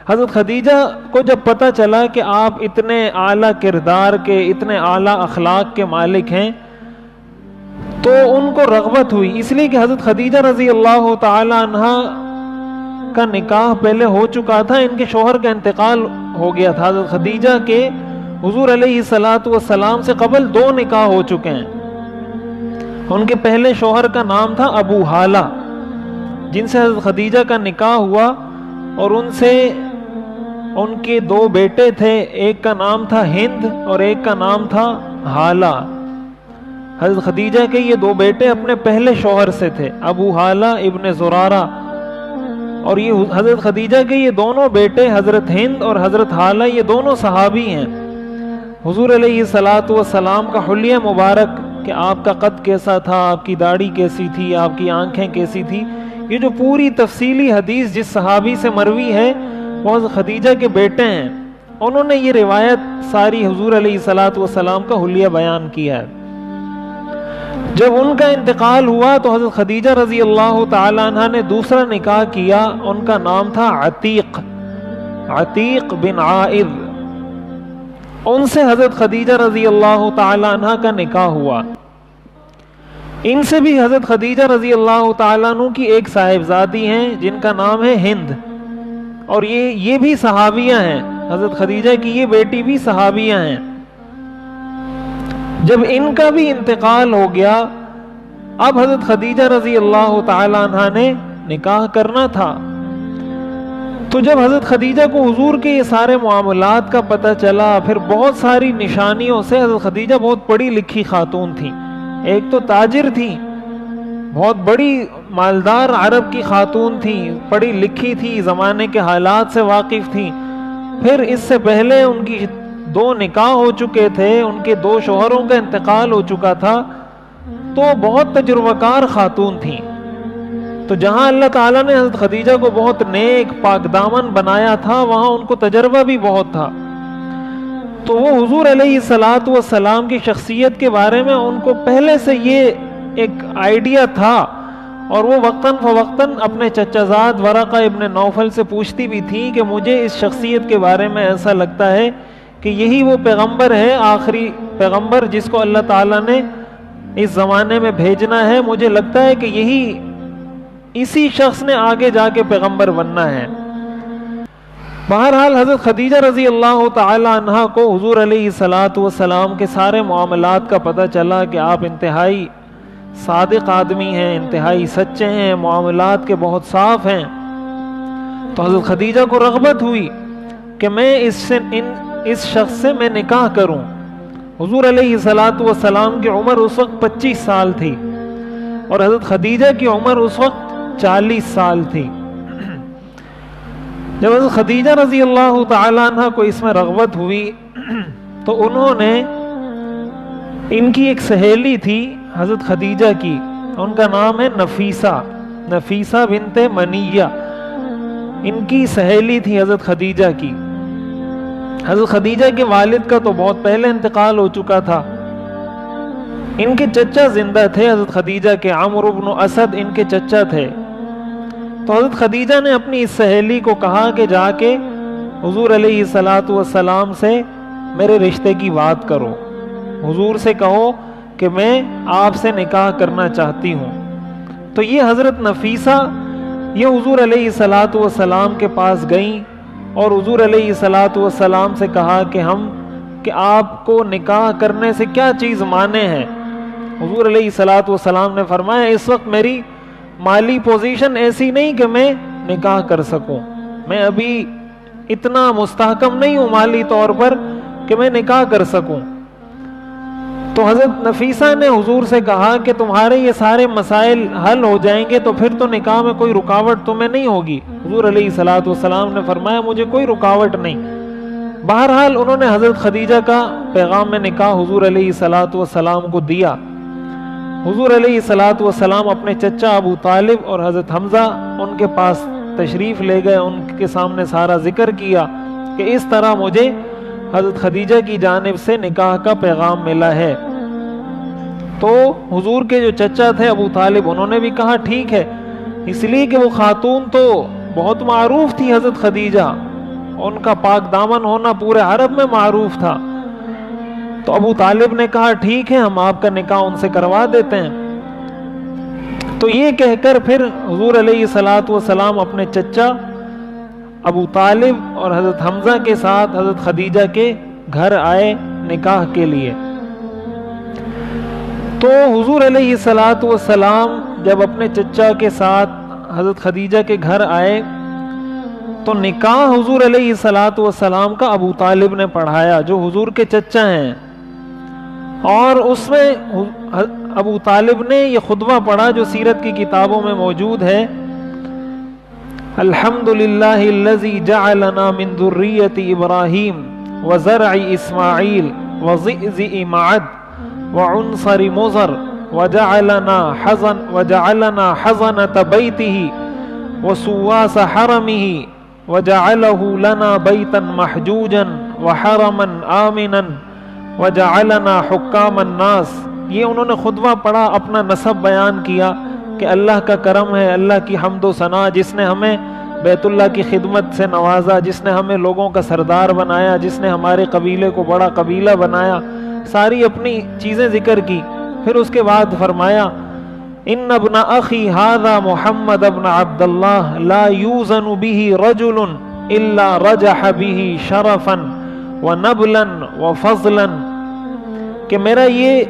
حضرت خدیجہ کو جب پتہ چلا کہ آپ اتنے اعلیٰ کردار کے، اتنے اعلیٰ اخلاق کے مالک ہیں، تو ان کو رغبت ہوئی، اس لیے کہ حضرت خدیجہ رضی اللہ تعالی عنہ کا نکاح پہلے ہو چکا تھا، ان کے شوہر کا انتقال ہو گیا تھا۔ حضرت خدیجہ کے حضور علیہ الصلوۃ والسلام سے قبل 2 نکاح ہو چکے ہیں۔ ان کے پہلے شوہر کا نام تھا ابو حالہ، جن سے حضرت خدیجہ کا نکاح ہوا، اور ان سے ان کے 2 بیٹے تھے، ایک کا نام تھا ہند اور ایک کا نام تھا حالہ۔ حضرت خدیجہ کے یہ 2 بیٹے اپنے پہلے شوہر سے تھے، ابو حالہ ابن زرارہ، اور یہ حضرت خدیجہ کے یہ دونوں بیٹے حضرت ہند اور حضرت حالہ یہ دونوں صحابی ہیں۔ حضور علیہ الصلوۃ والسلام کا حلیہ مبارک کہ آپ کا قد کیسا تھا، آپ کی داڑھی کیسی تھی، آپ کی آنکھیں کیسی تھی، یہ جو پوری تفصیلی حدیث جس صحابی سے مروی ہے وہ حضرت خدیجہ کے بیٹے ہیں، انہوں نے یہ روایت ساری حضور علیہ الصلوۃ والسلام کا حلیہ بیان کیا ہے۔ جب ان کا انتقال ہوا تو حضرت خدیجہ رضی اللہ تعالی عنہ نے دوسرا نکاح کیا، ان کا نام تھا عتیق بن عائذ، ان سے حضرت خدیجہ رضی اللہ تعالی عنہ کا نکاح ہوا۔ ان سے بھی حضرت خدیجہ رضی اللہ تعالی عنہ کی ایک صاحبزادی ہیں جن کا نام ہے ہند، اور یہ بھی صحابیہ ہیں، حضرت خدیجہ کی یہ بیٹی بھی صحابیہ ہیں۔ جب ان کا بھی انتقال ہو گیا، اب حضرت خدیجہ رضی اللہ تعالی عنہ نے نکاح کرنا تھا، تو جب حضرت خدیجہ کو حضور کے یہ سارے معاملات کا پتہ چلا، پھر بہت ساری نشانیوں سے، حضرت خدیجہ بہت پڑھی لکھی خاتون تھی، ایک تو تاجر تھی، بہت بڑی مالدار عرب کی خاتون تھی، پڑھی لکھی تھی، زمانے کے حالات سے واقف تھی، پھر اس سے پہلے ان کی 2 نکاح ہو چکے تھے، ان کے 2 شوہروں کا انتقال ہو چکا تھا، تو بہت تجربہ کار خاتون تھیں۔ تو جہاں اللہ تعالیٰ نے حضرت خدیجہ کو بہت نیک پاک دامن بنایا تھا، وہاں ان کو تجربہ بھی بہت تھا، تو وہ حضور علیہ الصلوۃ والسلام کی شخصیت کے بارے میں ان کو پہلے سے یہ ایک آئیڈیا تھا، اور وہ وقتاً فوقتاً اپنے چچا زاد ورقہ ابن نوفل سے پوچھتی بھی تھی کہ مجھے اس شخصیت کے بارے میں ایسا لگتا ہے کہ یہی وہ پیغمبر ہے، آخری پیغمبر جس کو اللہ تعالیٰ نے اس زمانے میں بھیجنا ہے، مجھے لگتا ہے کہ اسی شخص نے آگے جا کے پیغمبر بننا ہے۔ بہرحال حضرت خدیجہ رضی اللہ تعالی عنہ کو حضور علیہ الصلوۃ والسلام کے سارے معاملات کا پتہ چلا کہ آپ انتہائی صادق آدمی ہیں، انتہائی سچے ہیں، معاملات کے بہت صاف ہیں، تو حضرت خدیجہ کو رغبت ہوئی کہ میں اس شخص سے میں نکاح کروں۔ حضور علیہ الصلوۃ والسلام کی عمر اس وقت 25 سال تھی، اور حضرت خدیجہ کی عمر اس وقت 40 سال تھی۔ جب حضرت خدیجہ رضی اللہ تعالی عنہ کو اس میں رغبت ہوئی تو انہوں نے، ان کی ایک سہیلی تھی حضرت خدیجہ کی، ان کا نام ہے نفیسہ بنت منیہ، ان کی سہیلی تھی حضرت خدیجہ کی۔ حضرت خدیجہ کے والد کا تو بہت پہلے انتقال ہو چکا تھا، ان کے چچا زندہ تھے حضرت خدیجہ کے، عمرو بن اسد ان کے چچا تھے۔ تو حضرت خدیجہ نے اپنی اس سہیلی کو کہا کہ جا کے حضور علیہ الصلوۃ والسلام سے میرے رشتے کی بات کرو، حضور سے کہو کہ میں آپ سے نکاح کرنا چاہتی ہوں۔ تو یہ حضرت نفیسہ یہ حضور علیہ الصلوۃ والسلام کے پاس گئیں اور حضور علیہ الصلوۃ والسلام سے کہا کہ آپ کو نکاح کرنے سے کیا چیز مانے ہے۔ حضور علیہ الصلوۃ والسلام نے فرمایا اس وقت میری مالی پوزیشن ایسی نہیں کہ میں نکاح کر سکوں، میں ابھی اتنا مستحکم نہیں ہوں مالی طور پر کہ میں نکاح کر سکوں۔ تو حضرت نفیسہ نے حضور سے کہا کہ تمہارے یہ سارے مسائل حل ہو جائیں گے تو پھر تو نکاح میں کوئی رکاوٹ تمہیں نہیں ہوگی۔ حضور علیہ الصلوۃ والسلام نے فرمایا مجھے کوئی رکاوٹ نہیں۔ بہرحال انہوں نے حضرت خدیجہ کا پیغام نکاح حضور علیہ الصلوۃ والسلام کو دیا۔ حضور علیہ الصلوۃ والسلام اپنے چچا ابو طالب اور حضرت حمزہ ان کے پاس تشریف لے گئے، ان کے سامنے سارا ذکر کیا کہ اس طرح مجھے حضرت خدیجہ کی جانب سے نکاح کا پیغام ملا ہے۔ تو حضور کے جو چچا تھے ابو طالب انہوں نے بھی کہا ٹھیک ہے، اس لیے کہ وہ خاتون تو بہت معروف تھی حضرت خدیجہ، ان کا پاک دامن ہونا پورے عرب میں معروف تھا. تو ابو طالب نے کہا ٹھیک ہے ہم آپ کا نکاح ان سے کروا دیتے ہیں. تو یہ کہہ کر پھر حضور علیہ الصلوۃ والسلام اپنے چچا ابو طالب اور حضرت حمزہ کے ساتھ حضرت خدیجہ کے گھر آئے نکاح کے لیے. تو حضور علیہ الصلوۃ والسلام جب اپنے چچا کے ساتھ حضرت خدیجہ کے گھر آئے تو نکاح حضور علیہ الصلوۃ والسلام کا ابو طالب نے پڑھایا جو حضور کے چچا ہیں. اور اس میں ابو طالب نے یہ خطبہ پڑھا جو سیرت کی کتابوں میں موجود ہے: الحمدللہ الذی جعلنا من ذریۃ ابراہیم وزرع اسماعیل وضئضئ معد وعنصر مضر وجعلنا حضنة بیتہ وسواس حرمہ وجعلہ لنا بیتا محجوجا وحرما آمنا وجعلنا حکام الناس. یہ انہوں نے خطبہ پڑھا، اپنا نسب بیان کیا کہ اللہ کا کرم ہے، اللہ کی حمد و ثنا جس نے ہمیں بیت اللہ کی خدمت سے نوازا، جس نے ہمیں لوگوں کا سردار بنایا، جس نے ہمارے قبیلے کو بڑا قبیلہ بنایا. ساری اپنی چیزیں ذکر کی. پھر اس کے بعد فرمایا: ان ابن اخی ھذا محمد ابن عبد اللہ لا یوزن به رجل الا رجح به شرفا ونبلا وفضلا. کہ میرا یہ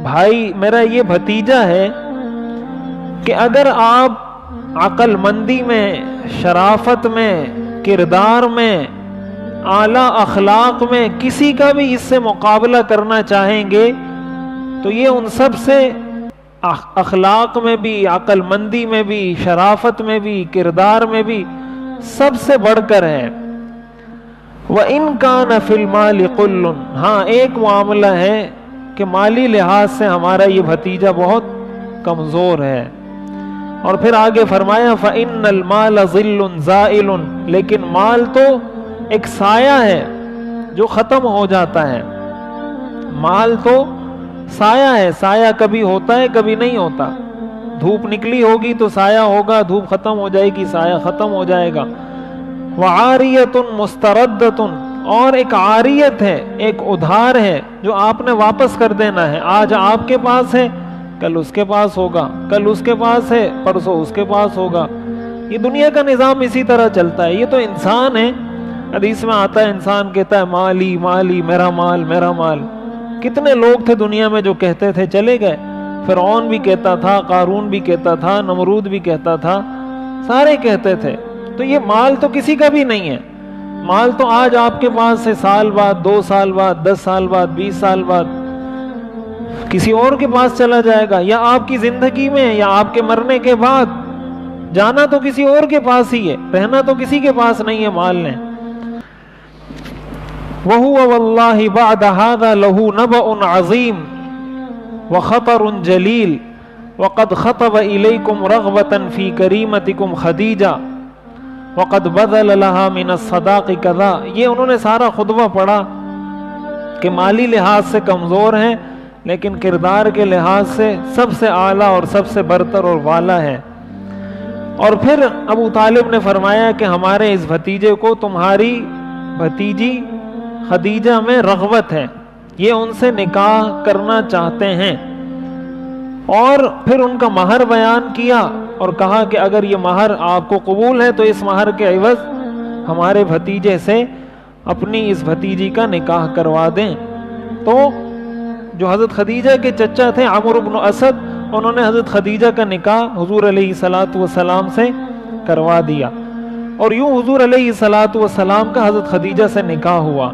بھائی، میرا یہ بھتیجا ہے کہ اگر آپ عقل مندی میں، شرافت میں، کردار میں، اعلیٰ اخلاق میں کسی کا بھی اس سے مقابلہ کرنا چاہیں گے تو یہ ان سب سے اخلاق میں بھی، عقل مندی میں بھی، شرافت میں بھی، کردار میں بھی سب سے بڑھ کر ہے. وَإِن كَانَ فِي الْمَالِ قُلٌّ. ہاں ایک معاملہ ہے کہ مالی لحاظ سے ہمارا یہ بھتیجا بہت کمزور ہے. اور پھر آگے فرمایا: فَإِنَّ الْمَالَ ظِلٌّ زَائِلٌ. لیکن مال تو ایک سایہ ہے جو ختم ہو جاتا ہے. مال تو سایہ ہے، سایہ کبھی ہوتا ہے کبھی نہیں ہوتا. دھوپ نکلی ہوگی تو سایہ ہوگا، دھوپ ختم ہو جائے گی سایہ ختم ہو جائے گا. وَعَارِيَةٌ مُسْتَرَدَّةٌ. اور ایک عاریت ہے، ایک ادھار ہے جو آپ نے واپس کر دینا ہے. آج آپ کے پاس ہے، کل اس کے پاس ہوگا، کل اس کے پاس ہے، پرسوں اس کے پاس ہوگا. یہ دنیا کا نظام اسی طرح چلتا ہے. یہ تو انسان ہے. حدیث میں آتا ہے انسان کہتا ہے مالی مالی، میرا مال میرا مال. کتنے لوگ تھے دنیا میں جو کہتے تھے، چلے گئے. فرعون بھی کہتا تھا، قارون بھی کہتا تھا، نمرود بھی کہتا تھا، سارے کہتے تھے. تو یہ مال تو کسی کا بھی نہیں ہے. مال تو آج آپ کے پاس ہے، سال بعد، 2 سال بعد، 10 سال بعد، 20 سال بعد کسی اور کے پاس چلا جائے گا. یا آپ کی زندگی میں یا آپ کے مرنے کے بعد جانا تو کسی اور کے پاس ہی ہے، رہنا تو کسی کے پاس نہیں ہے مال نے. وَهُوَ وَاللَّهِ بَعْدَ هَذَا لَهُ نَبَأٌ عَظِيمٌ وَخَطَرٌ جَلِيلٌ وَقَدْ خَطَبَ إِلَيْكُمْ رَغْبَةً فِي كَرِيمَتِكُمْ خَدِيجَةَ وَقَدْ بَذَلَ لَهَا مِنَ الصَّدَاقِ كَذَا. یہ انہوں نے سارا خطبہ پڑھا کہ مالی لحاظ سے کمزور ہیں لیکن کردار کے لحاظ سے سب سے اعلیٰ اور سب سے برتر اور والا ہے. اور پھر ابو طالب نے فرمایا کہ ہمارے اس بھتیجے کو تمہاری بھتیجی خدیجہ میں رغبت ہے، یہ ان سے نکاح کرنا چاہتے ہیں. اور پھر ان کا مہر بیان کیا اور کہا کہ اگر یہ مہر آپ کو قبول ہے تو اس مہر کے عوض ہمارے بھتیجے سے اپنی اس بھتیجی کا نکاح کروا دیں. تو جو حضرت خدیجہ کے چچا تھے عمرو بن اسد، انہوں نے حضرت خدیجہ کا نکاح حضور علیہ الصلوۃ والسلام سے کروا دیا. اور یوں حضور علیہ الصلوۃ والسلام کا حضرت خدیجہ سے نکاح ہوا.